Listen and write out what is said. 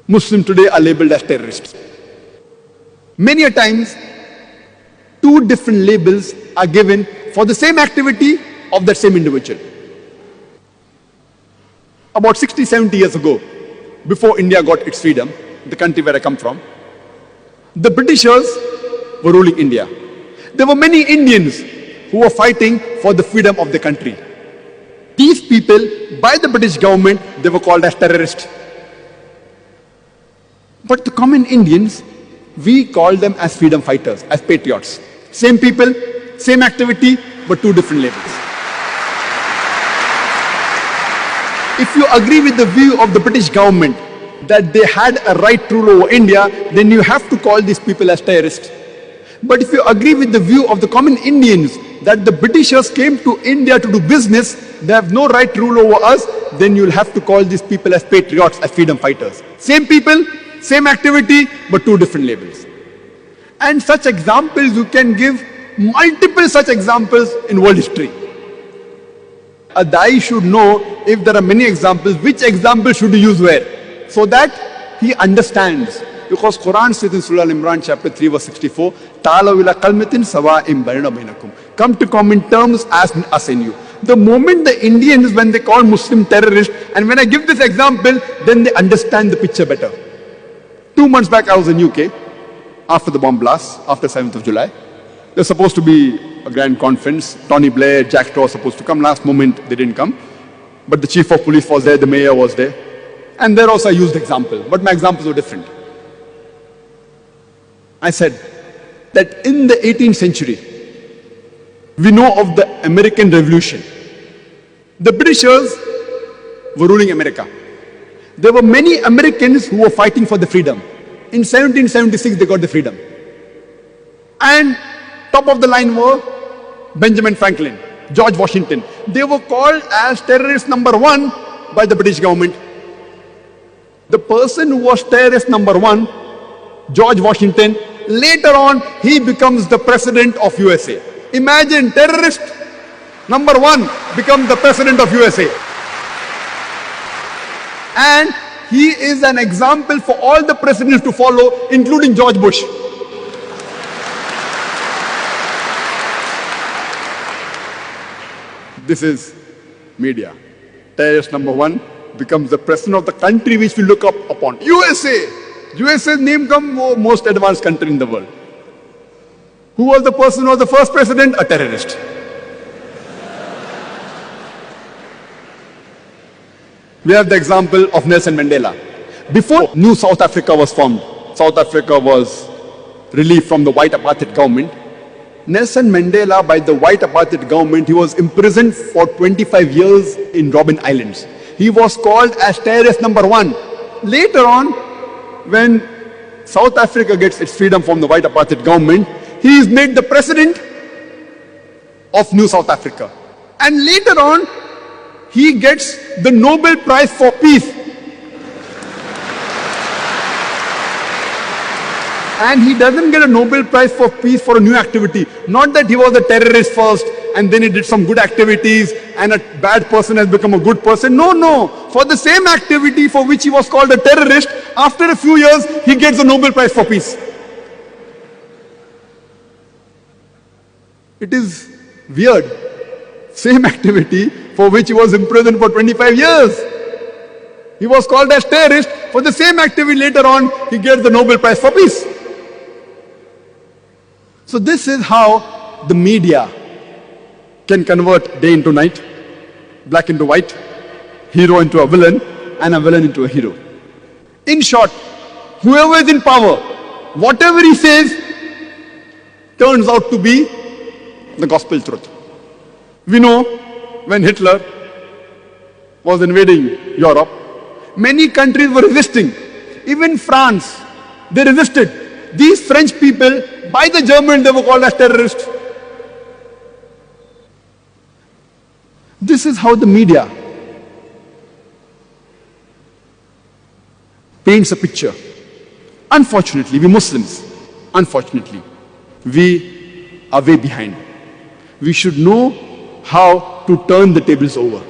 Muslims today are labeled as terrorists. Many a times, two different labels are given for the same activity of that same individual. About 60, 70 years ago, before India got its freedom, the country where I come from, the Britishers were ruling India. There were many Indians who were fighting for the freedom of the country. These people, by the British government, they were called as terrorists. But the common Indians, we call them as freedom fighters, as patriots. Same people, same activity, but two different labels. If you agree with the view of the British government that they had a right to rule over India, then you have to call these people as terrorists. But if you agree with the view of the common Indians that the Britishers came to India to do business, they have no right to rule over us, then you'll have to call these people as patriots, as freedom fighters. Same people, same activity, but two different labels. And such examples, you can give multiple such examples in world history. A Dai should know, if there are many examples, which example should you use where, so that he understands. Because Quran says in Surah Al-Imran chapter 3 verse 64, "Ta'alaw ila kalmatin sawa'in bainana bainakum." Come to common terms as us and you. The moment the Indians, when they call Muslim terrorists, and when I give this example, then they understand the picture better. 2 months back I was in UK, after the bomb blast, after 7th of July. There's supposed to be a grand conference. Tony Blair, Jack Straw was supposed to come. Last moment they didn't come. But the chief of police was there, the mayor was there. And there also I used example, but my examples were different. I said that in the 18th century, we know of the American Revolution. The Britishers were ruling America. There were many Americans who were fighting for the freedom. In 1776, they got the freedom. And top of the line were Benjamin Franklin, George Washington. They were called as terrorist number 1 by the British government. The person who was terrorist number 1, George Washington, later on he becomes the president of USA. Imagine, terrorist number 1 becomes the president of USA. And he is an example for all the presidents to follow, including George Bush. This is media. Terrorist number 1 becomes the president of the country which we look up upon. USA! USA's name comes most advanced country in the world. Who was the person who was the first president? A terrorist. We have the example of Nelson Mandela. Before New South Africa was formed, South Africa was relieved from the white apartheid government. Nelson Mandela, by the white apartheid government, he was imprisoned for 25 years in Robben Islands. He was called as terrorist number 1. Later on, when South Africa gets its freedom from the white apartheid government, he is made the president of New South Africa. And later on, he gets the Nobel Prize for Peace. And he doesn't get a Nobel Prize for Peace for a new activity. Not that he was a terrorist first and then he did some good activities and a bad person has become a good person. No, no. For the same activity for which he was called a terrorist, after a few years, he gets the Nobel Prize for Peace. It is weird. Same activity for which he was imprisoned for 25 years. He was called as terrorist. For the same activity later on, he gets the Nobel Prize for Peace. So this is how the media can convert day into night, black into white, hero into a villain, and a villain into a hero. In short, whoever is in power, whatever he says, turns out to be the gospel truth. We know when Hitler was invading Europe, many countries were resisting. Even France, they resisted. These French people, by the Germans, they were called as terrorists. This is how the media paints a picture. Unfortunately, we Muslims, unfortunately, we are way behind. We should know how to turn the tables over.